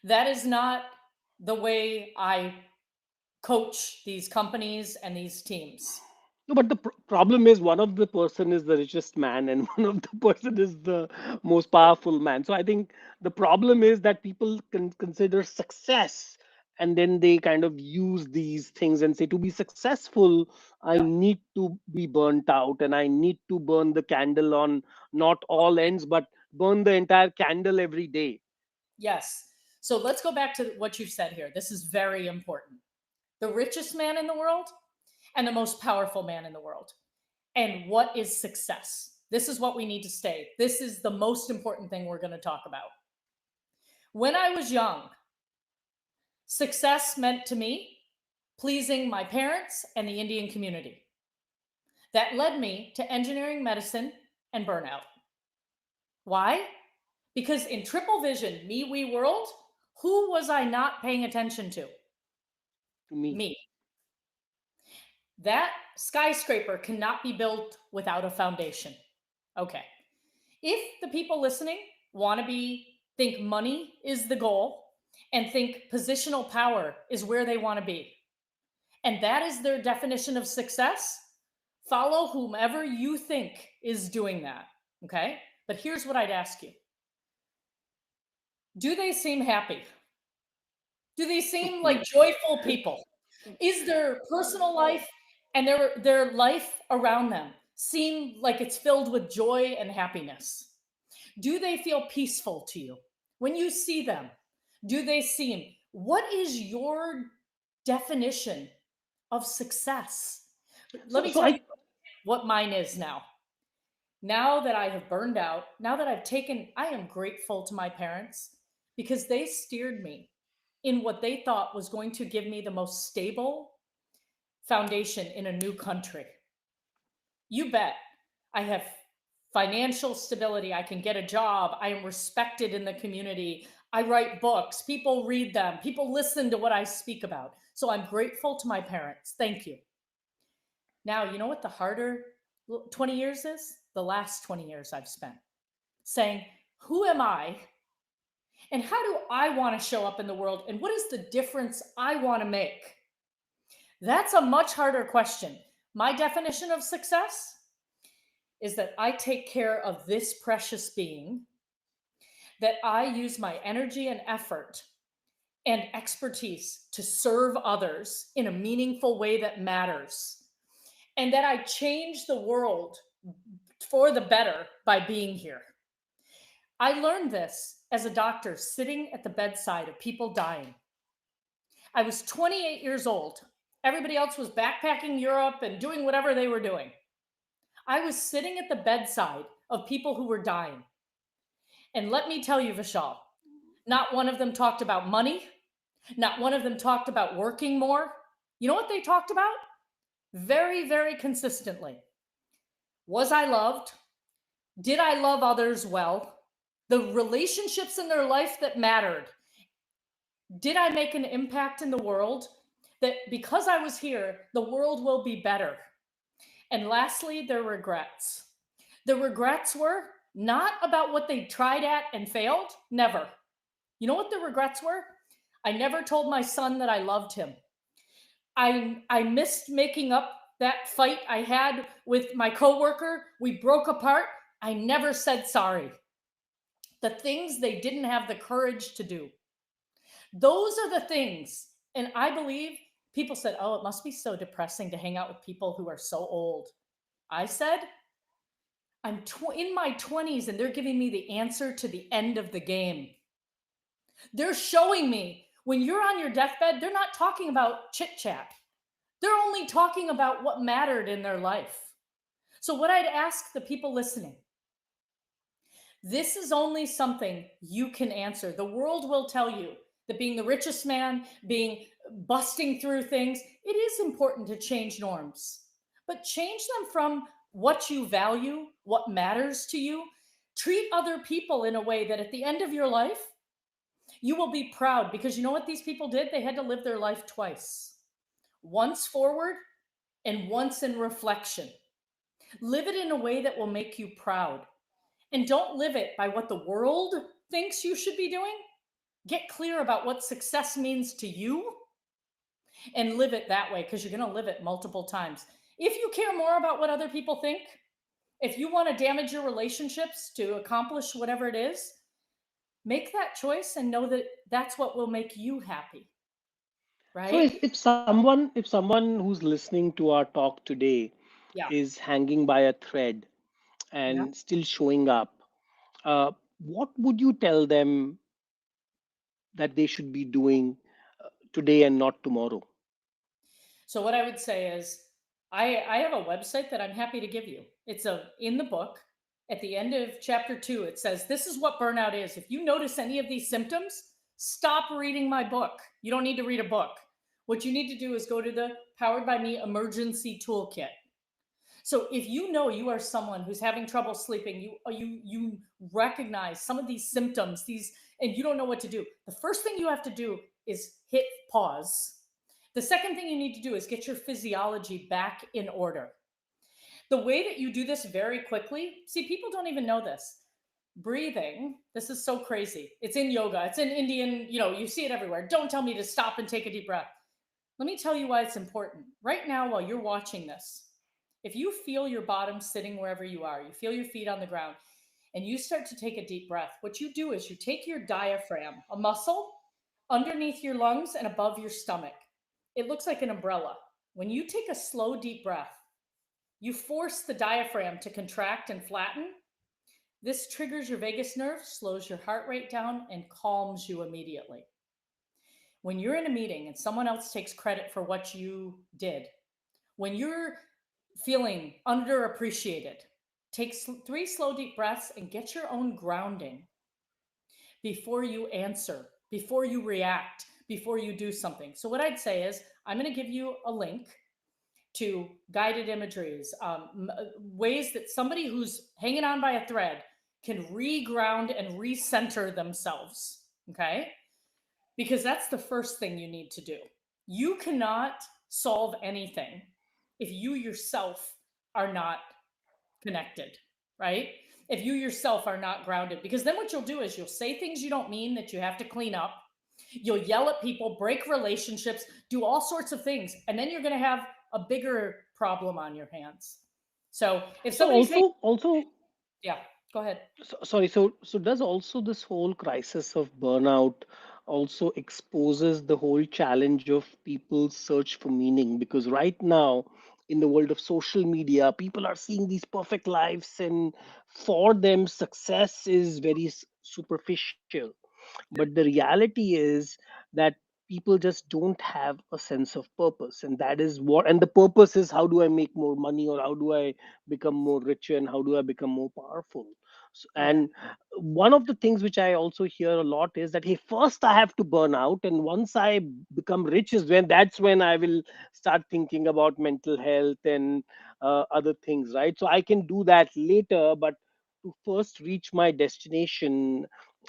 That is not the way I coach these companies and these teams. No, but the problem is one of the person is the richest man and one of the person is the most powerful man. So I think the problem is that people can consider success and then they kind of use these things and say to be successful, I Yeah. need to be burnt out and I need to burn the candle on not all ends, but burn the entire candle every day. Yes. So let's go back to what you've said here. This is very important. The richest man in the world and the most powerful man in the world. And what is success? This is what we need to stay. This is the most important thing we're going to talk about. When I was young, success meant to me pleasing my parents and the Indian community. That led me to engineering medicine and burnout. Why? Because in triple vision, me, we world, who was I not paying attention to? To me. Me. That skyscraper cannot be built without a foundation. Okay. If the people listening want to think money is the goal and think positional power is where they want to be, and that is their definition of success, follow whomever you think is doing that. Okay. But here's what I'd ask you: do they seem happy? Do they seem like joyful people? Is their personal life and their life around them seem like it's filled with joy and happiness? Do they feel peaceful to you? When you see them, do they seem, what is your definition of success? Let So, me so tell I you what mine is now. Now that I have burned out, now that I am grateful to my parents because they steered me in what they thought was going to give me the most stable foundation in a new country. You bet. I have financial stability. I can get a job. I am respected in the community. I write books. People read them. People listen to what I speak about. So I'm grateful to my parents. Thank you. Now, you know what the harder 20 years is? The last 20 years I've spent saying, who am I? And how do I want to show up in the world? And what is the difference I want to make? That's a much harder question. My definition of success is that I take care of this precious being, that I use my energy and effort and expertise to serve others in a meaningful way that matters, and that I change the world for the better by being here. I learned this as a doctor sitting at the bedside of people dying. I was 28 years old. Everybody else was backpacking Europe and doing whatever they were doing. I was sitting at the bedside of people who were dying. And let me tell you, Vishal, not one of them talked about money. Not one of them talked about working more. You know what they talked about? Very, very consistently. Was I loved? Did I love others well? The relationships in their life that mattered. Did I make an impact in the world? That because I was here, the world will be better. And lastly, their regrets. The regrets were not about what they tried at and failed. Never. You know what the regrets were? I never told my son that I loved him. I missed making up that fight I had with my coworker. We broke apart. I never said sorry. The things they didn't have the courage to do. Those are the things. And I believe people said, oh, it must be so depressing to hang out with people who are so old. I said, in my 20s and they're giving me the answer to the end of the game. They're showing me when you're on your deathbed, they're not talking about chit chat. They're only talking about what mattered in their life. So, what I'd ask the people listening, this is only something you can answer. The world will tell you that being the richest man, being busting through things, it is important to change norms, but change them from what you value, what matters to you. Treat other people in a way that at the end of your life, you will be proud, because you know what these people did? They had to live their life twice, once forward and once in reflection. Live it in a way that will make you proud. And don't live it by what the world thinks you should be doing. Get clear about what success means to you and live it that way, because you're going to live it multiple times. If you care more about what other people think, if you want to damage your relationships to accomplish whatever it is, make that choice and know that that's what will make you happy, So right? if someone who's listening to our talk today Yeah. is hanging by a thread Yeah. and still showing up, what would you tell them that they should be doing today and not tomorrow? So what I would say is I have a website that I'm happy to give you. It's a in the book. At the end of chapter 2, it says this is what burnout is. If you notice any of these symptoms, stop reading my book. You don't need to read a book. What you need to do is go to the Powered by Me emergency toolkit. So if you know you are someone who's having trouble sleeping, you recognize some of these symptoms, these, and you don't know what to do. The first thing you have to do is hit pause. The second thing you need to do is get your physiology back in order. The way that you do this very quickly, see, people don't even know this. Breathing, this is so crazy. It's in yoga, it's in Indian, you see it everywhere. Don't tell me to stop and take a deep breath. Let me tell you why it's important. Right now, while you're watching this, if you feel your bottom sitting wherever you are, you feel your feet on the ground, and you start to take a deep breath, what you do is you take your diaphragm, a muscle underneath your lungs and above your stomach. It looks like an umbrella. When you take a slow, deep breath, you force the diaphragm to contract and flatten. This triggers your vagus nerve, slows your heart rate down, and calms you immediately. When you're in a meeting and someone else takes credit for what you did, when you're feeling underappreciated, take 3 slow, deep breaths and get your own grounding before you answer, before you react, before you do something. So, what I'd say is, I'm going to give you a link to guided imageries, ways that somebody who's hanging on by a thread can reground and recenter themselves. Okay. Because that's the first thing you need to do. You cannot solve anything if you yourself are not connected, right? If you yourself are not grounded, because then what you'll do is you'll say things you don't mean that you have to clean up. You'll yell at people, break relationships, do all sorts of things, and then you're going to have a bigger problem on your hands. So if So somebody's saying, also yeah, go ahead. sorry, so does also this whole crisis of burnout also exposes the whole challenge of people's search for meaning? Because right now, in the world of social media, people are seeing these perfect lives, and for them, success is very superficial. But the reality is that people just don't have a sense of purpose, and that is what, and the purpose is, how do I make more money, or how do I become more richer, and how do I become more powerful? Yeah. And one of the things which I also hear a lot is that, hey, first I have to burn out, and once I become rich is when, that's when I will start thinking about mental health and other things, right? So I can do that later, but to first reach my destination,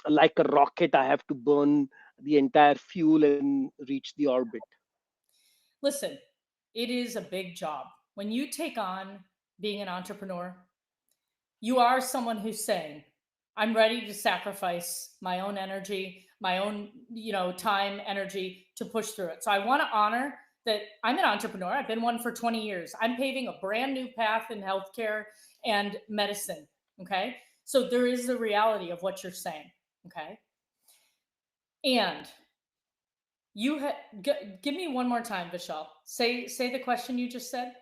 like a rocket, I have to burn the entire fuel and reach the orbit. Listen, it is a big job. When you take on being an entrepreneur, you are someone who's saying, I'm ready to sacrifice my own energy, my own, time, energy to push through it. So I want to honor that I'm an entrepreneur. I've been one for 20 years. I'm paving a brand new path in healthcare and medicine. Okay. So there is the reality of what you're saying. Okay. And give me one more time, Vishal. Say the question you just said.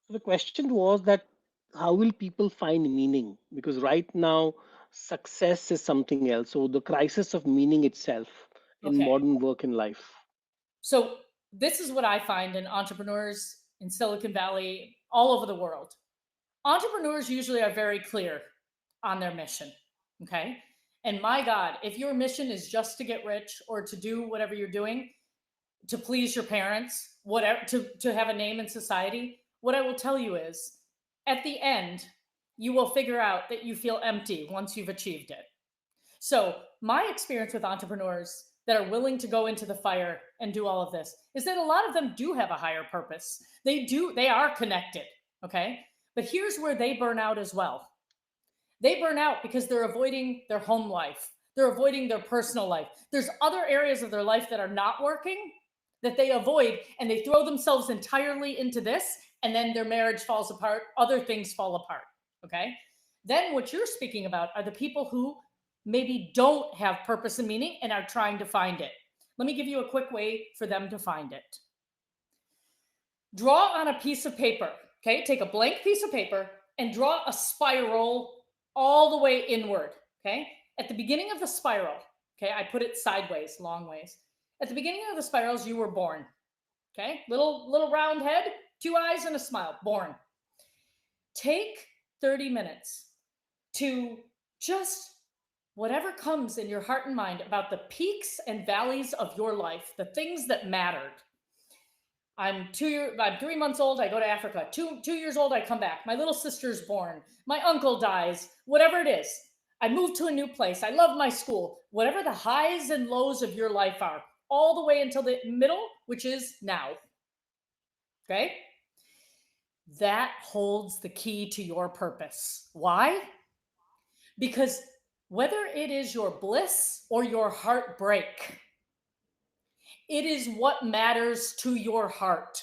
So the question was that, how will people find meaning? Because right now, success is something else. So the crisis of meaning itself in Okay. modern work and life. So this is what I find in entrepreneurs in Silicon Valley, all over the world. Entrepreneurs usually are very clear on their mission. Okay. And my God, if your mission is just to get rich or to do whatever you're doing, to please your parents, whatever, to have a name in society, what I will tell you is at the end, you will figure out that you feel empty once you've achieved it. So, my experience with entrepreneurs that are willing to go into the fire and do all of this is that a lot of them do have a higher purpose. They are connected, okay? But here's where they burn out as well. They burn out because they're avoiding their home life. They're avoiding their personal life. There's other areas of their life that are not working that they avoid, and they throw themselves entirely into this, and then their marriage falls apart, other things fall apart. Okay? Then what you're speaking about are the people who maybe don't have purpose and meaning and are trying to find it. Let me give you a quick way for them to find it. Draw on a piece of paper, okay? Take a blank piece of paper and draw a spiral all the way inward, okay? At the beginning of the spiral, okay, I put it sideways, long ways. At the beginning of the spirals, you were born, okay? Little round head, 2 eyes and a smile, born. Take 30 minutes to just whatever comes in your heart and mind about the peaks and valleys of your life, the things that mattered. I'm 3 months old. I go to Africa. 2 years old. I come back. My little sister's born. My uncle dies. Whatever it is, I move to a new place. I love my school. Whatever the highs and lows of your life are, all the way until the middle, which is now. Okay, that holds the key to your purpose. Why? Because whether it is your bliss or your heartbreak, it is what matters to your heart.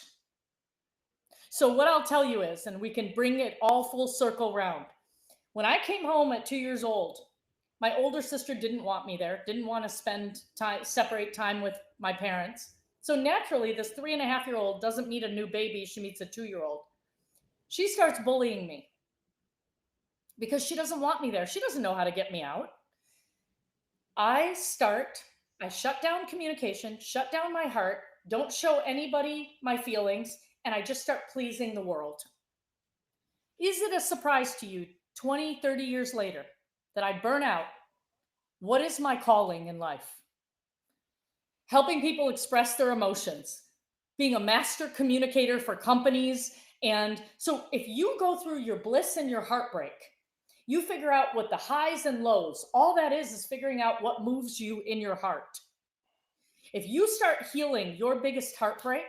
So what I'll tell you is, and we can bring it all full circle round. When I came home at 2 years old, my older sister didn't want me there, didn't want to spend time, separate time with my parents. So naturally, this 3.5-year-old doesn't meet a new baby, she meets a 2-year-old. She starts bullying me because she doesn't want me there. She doesn't know how to get me out. I shut down communication, shut down my heart, don't show anybody my feelings, and I just start pleasing the world. Is it a surprise to you 20, 30 years later that I burn out? What is my calling in life? Helping people express their emotions, being a master communicator for companies. And so if you go through your bliss and your heartbreak, you figure out what the highs and lows, all that is figuring out what moves you in your heart. If you start healing your biggest heartbreak,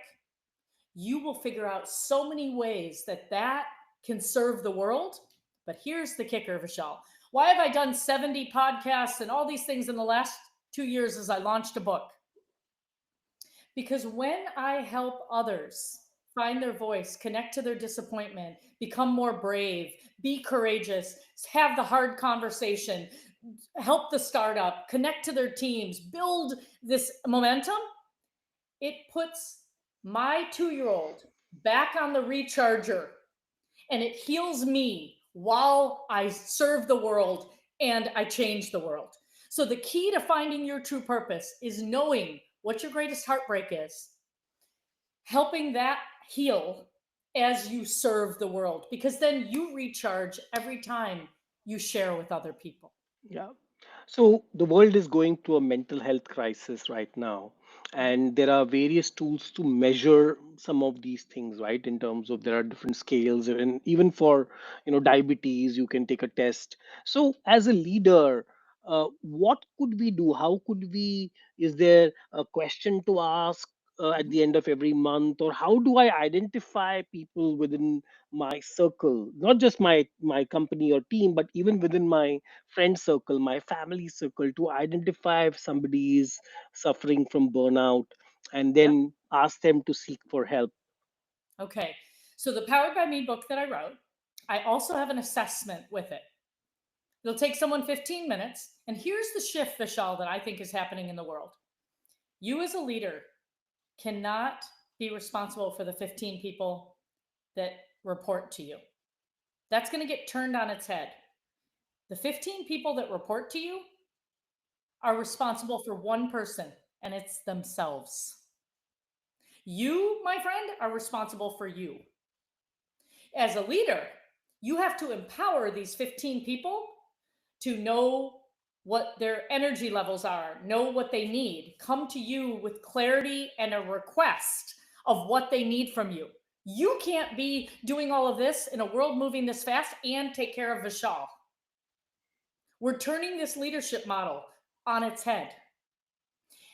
you will figure out so many ways that can serve the world. But here's the kicker, Vishal. Why have I done 70 podcasts and all these things in the last 2 years as I launched a book? Because when I help others find their voice, connect to their disappointment, become more brave, be courageous, have the hard conversation, help the startup, connect to their teams, build this momentum, it puts my 2-year-old back on the recharger, and it heals me while I serve the world and I change the world. So the key to finding your true purpose is knowing what your greatest heartbreak is, helping that heal as you serve the world, because then you recharge every time you share with other people. Yeah. So the world is going through a mental health crisis right now, and there are various tools to measure some of these things, right? In terms of there are different scales, and even for diabetes, you can take a test. So as a leader, what could we do? How could we? Is there a question to ask at Mhm. the end of every month, or how do I identify people within my circle, not just my company or team, but even within my friend circle, my family circle, to identify if somebody is suffering from burnout and Yep. then ask them to seek for help. Okay. So the Powered by Me book that I wrote, I also have an assessment with it. It'll take someone 15 minutes. And here's the shift, Vishal, that I think is happening in the world. You as a leader cannot be responsible for the 15 people that report to you. That's going to get turned on its head. The 15 people that report to you are responsible for one person, and it's themselves. You, my friend, are responsible for you. As a leader, you have to empower these 15 people to know what their energy levels are, know what they need, come to you with clarity and a request of what they need from you. You can't be doing all of this in a world moving this fast and take care of Vishal. We're turning this leadership model on its head.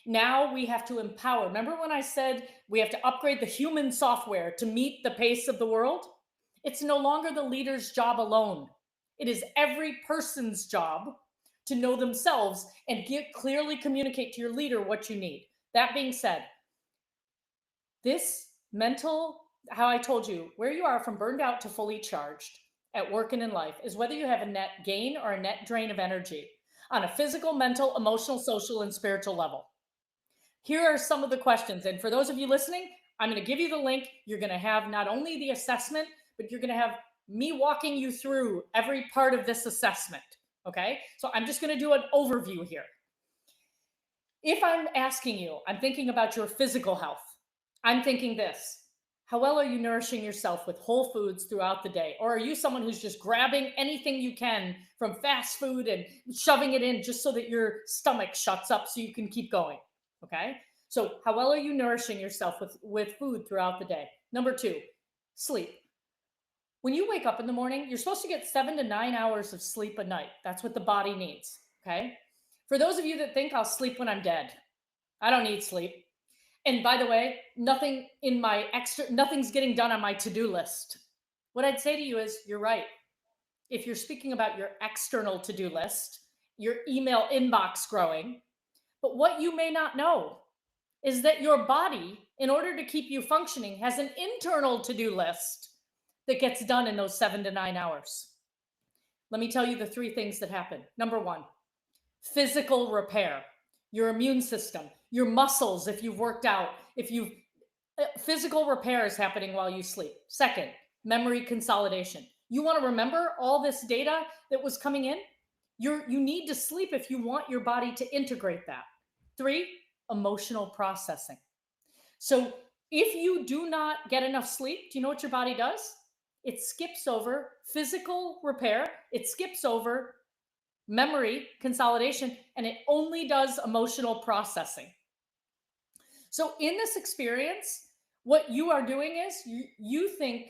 Now we have to empower. Remember when I said we have to upgrade the human software to meet the pace of the world? It's no longer the leader's job alone. It is every person's job to know themselves and clearly communicate to your leader what you need. That being said, this mental, how I told you, where you are from burned out to fully charged at work and in life is whether you have a net gain or a net drain of energy on a physical, mental, emotional, social, and spiritual level. Here are some of the questions. And for those of you listening, I'm going to give you the link. You're going to have not only the assessment, but you're going to have me walking you through every part of this assessment. Okay. So I'm just going to do an overview here. If I'm asking you, I'm thinking about your physical health. I'm thinking this. How well are you nourishing yourself with whole foods throughout the day? Or are you someone who's just grabbing anything you can from fast food and shoving it in just so that your stomach shuts up so you can keep going? Okay. So, how well are you nourishing yourself with food throughout the day? Number two, sleep. When you wake up in the morning, you're supposed to get 7 to 9 hours of sleep a night. That's what the body needs. Okay. For those of you that think I'll sleep when I'm dead, I don't need sleep. And by the way, nothing's getting done on my to-do list. What I'd say to you is, you're right. If you're speaking about your external to-do list, your email inbox growing, but what you may not know is that your body, in order to keep you functioning, has an internal to-do list that gets done in those 7 to 9 hours. Let me tell you the three things that happen. Number one, physical repair, your immune system, your muscles, if you've worked out, if you've physical repair is happening while you sleep. Second, memory consolidation. You want to remember all this data that was coming in? You need to sleep if you want your body to integrate that. Three, emotional processing. So if you do not get enough sleep, do you know what your body does? It skips over physical repair, it skips over memory consolidation, and it only does emotional processing. So in this experience, what you are doing is you think,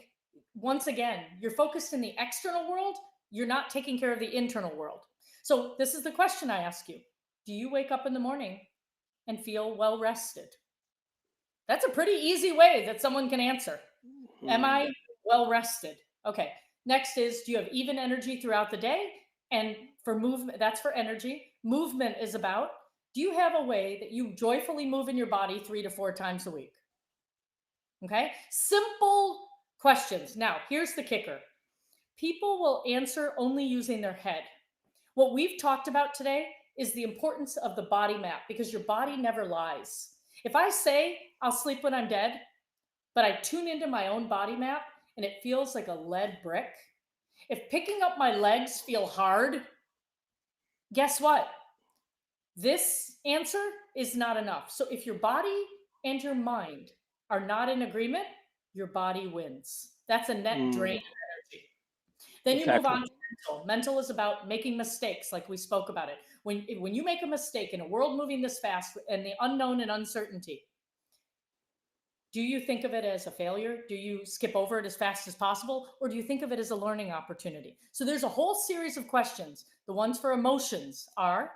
once again, you're focused in the external world, you're not taking care of the internal world. So this is the question I ask you. Do you wake up in the morning and feel well rested? That's a pretty easy way that someone can answer. Am Hmm. I well rested? Okay. Next is, do you have even energy throughout the day? And for movement, that's for energy. Movement is about, do you have a way that you joyfully move in your body 3 to 4 times a week? Okay. Simple questions. Now, here's the kicker. People will answer only using their head. What we've talked about today is the importance of the body map because your body never lies. If I say I'll sleep when I'm dead, but I tune into my own body map and it feels like a lead brick, if picking up my legs feel hard, guess what? This answer is not enough. So if your body and your mind are not in agreement, your body wins. That's a net drain Mm, of energy. Then you move on exactly. to mental. Mental is about making mistakes, like we spoke about it. When you make a mistake in a world moving this fast and the unknown and uncertainty, do you think of it as a failure? Do you skip over it as fast as possible? Or do you think of it as a learning opportunity? So there's a whole series of questions. The ones for emotions are,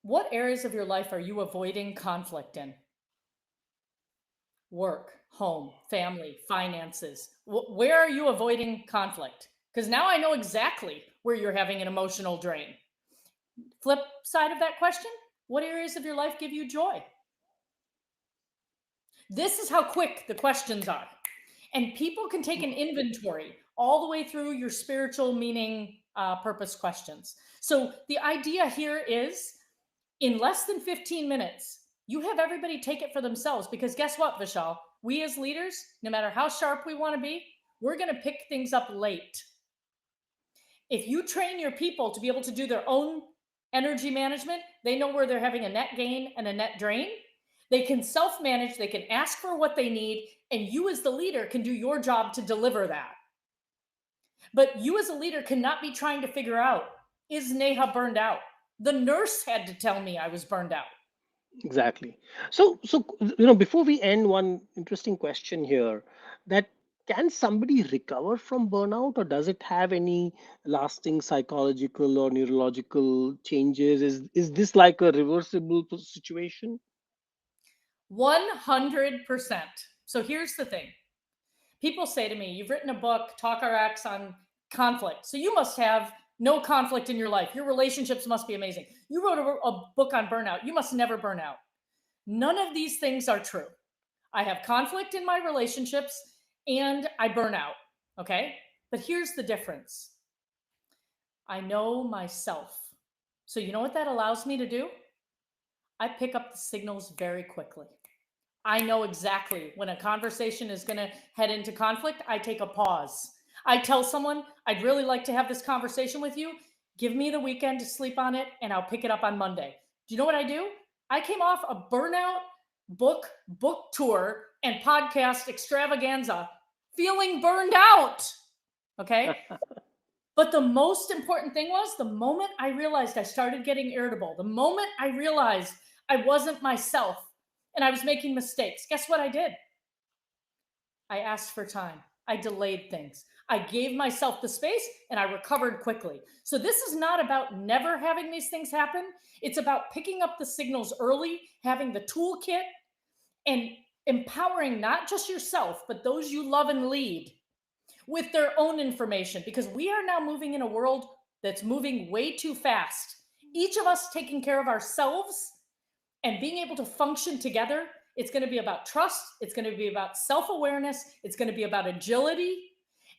what areas of your life are you avoiding conflict in? Work, home, family, finances. Where are you avoiding conflict? Because now I know exactly where you're having an emotional drain. Flip side of that question, what areas of your life give you joy? This is how quick the questions are. And people can take an inventory all the way through your spiritual meaning, purpose questions. So the idea here is, in less than 15 minutes, you have everybody take it for themselves. Because guess what, Vishal? We as leaders, no matter how sharp we want to be, we're going to pick things up late. If you train your people to be able to do their own energy management, they know where they're having a net gain and a net drain. They can self manage, they can ask for what they need, and you, as the leader, can do your job to deliver that. But you, as a leader, cannot be trying to figure out, is Neha burned out? The nurse had to tell me I was burned out. Exactly. So before we end, one interesting question here, that can somebody recover from burnout, or does it have any lasting psychological or neurological changes? Is this like a reversible situation? 100%. So here's the thing, People say to me, "You've written a book, Talk RX, on conflict. So you must have no conflict in your life. Your relationships must be amazing. You wrote a book on burnout. You must never burn out." None of these things are true. I have conflict in my relationships and I burn out. Okay. But here's the difference: I know myself. So, you know what that allows me to do? I pick up the signals very quickly. I know exactly when a conversation is going to head into conflict. I take a pause. I tell someone, "I'd really like to have this conversation with you. Give me the weekend to sleep on it and I'll pick it up on Monday." Do you know what I do? I came off a burnout book tour and podcast extravaganza feeling burned out. Okay? But the most important thing was, the moment I realized I started getting irritable, the moment I realized I wasn't myself and I was making mistakes, guess what I did? I asked for time. I delayed things. I gave myself the space and I recovered quickly. So, this is not about never having these things happen. It's about picking up the signals early, having the toolkit, and empowering not just yourself, but those you love and lead with their own information, because we are now moving in a world that's moving way too fast. Each of us taking care of ourselves and being able to function together, it's going to be about trust, it's going to be about self-awareness, it's going to be about agility,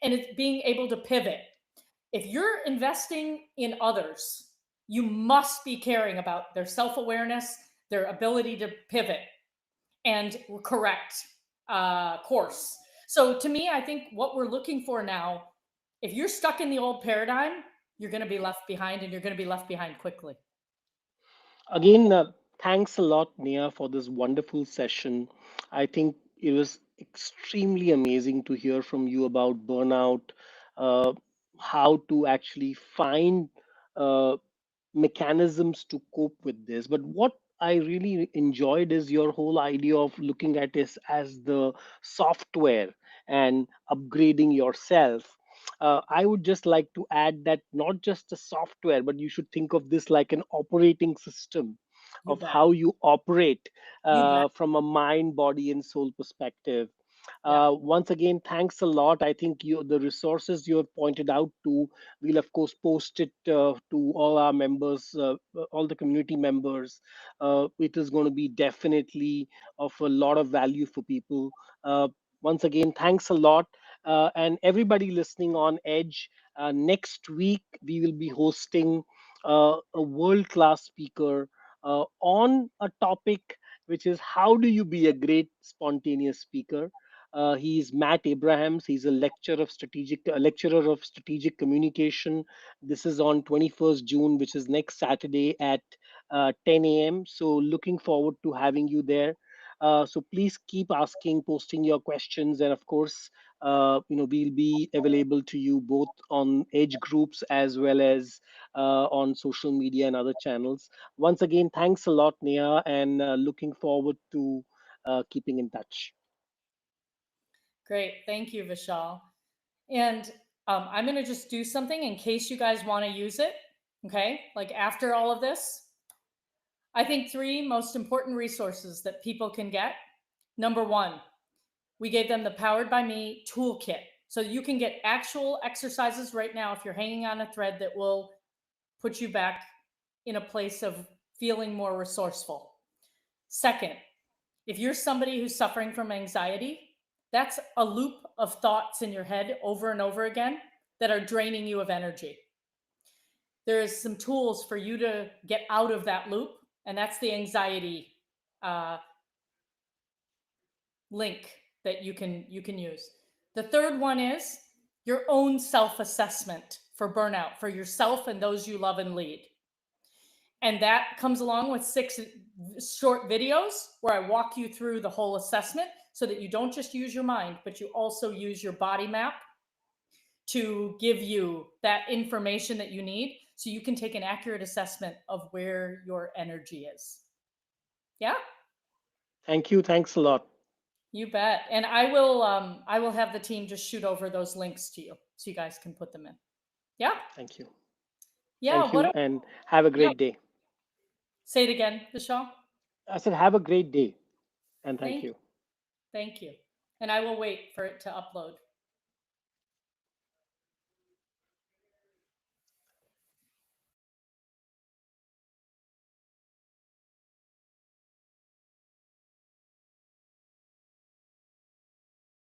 and it's being able to pivot. If you're investing in others, you must be caring about their self-awareness, their ability to pivot and correct course. So, to me, I think what we're looking for now, if you're stuck in the old paradigm, you're going to be left behind, and you're going to be left behind quickly. Again, thanks a lot, Nia, for this wonderful session. I think it was extremely amazing to hear from you about burnout, uh, how to actually find uh, mechanisms to cope with this. But what I really enjoyed is your whole idea of looking at this as the software and upgrading yourself. I would just like to add that not just a software, but you should think of this like an operating system You of bet. how you operate You bet. from a mind, body, and soul perspective. Yeah. Once again, thanks a lot. I think the resources you have pointed out to, we'll of course post it to all our members, all the community members. It is going to be definitely of a lot of value for people. Once again, thanks a lot. And everybody listening on Edge, next week we will be hosting a world class speaker on a topic which is how do you be a great spontaneous speaker. He's Matt Abrahams. He's a lecturer of strategic communication. This is on 21st June, which is next Saturday at 10 a.m. So looking forward to having you there. So please keep asking, posting your questions, and of course, we'll be available to you both on Edge groups as well as on social media and other channels. Once again, thanks a lot, Nia, and looking forward to keeping in touch. Great. Thank you, Vishal. And I'm going to just do something in case you guys want to use it. Okay. Like, after all of this, I think three most important resources that people can get. Number one, we gave them the Powered by Me toolkit. So you can get actual exercises right now if you're hanging on a thread that will put you back in a place of feeling more resourceful. Second, if you're somebody who's suffering from anxiety, that's a loop of thoughts in your head over and over again that are draining you of energy. There is some tools for you to get out of that loop, and that's the anxiety uh, link that you can use. The third one is your own self-assessment for burnout for yourself and those you love and lead. And that comes along with 6 short videos where I walk you through the whole assessment so that you don't just use your mind, but you also use your body map to give you that information that you need so you can take an accurate assessment of where your energy is. Yeah, Thank you. Thanks a lot. you bet. And I will have the team just shoot over those links to you so you guys can put them in. Yeah. Thank you. Yeah, Thank what you, a, and have a yeah. great day. Say it again, Vishal. I said, have a great day, and thank Thank you. thank you. and I will wait for it to upload.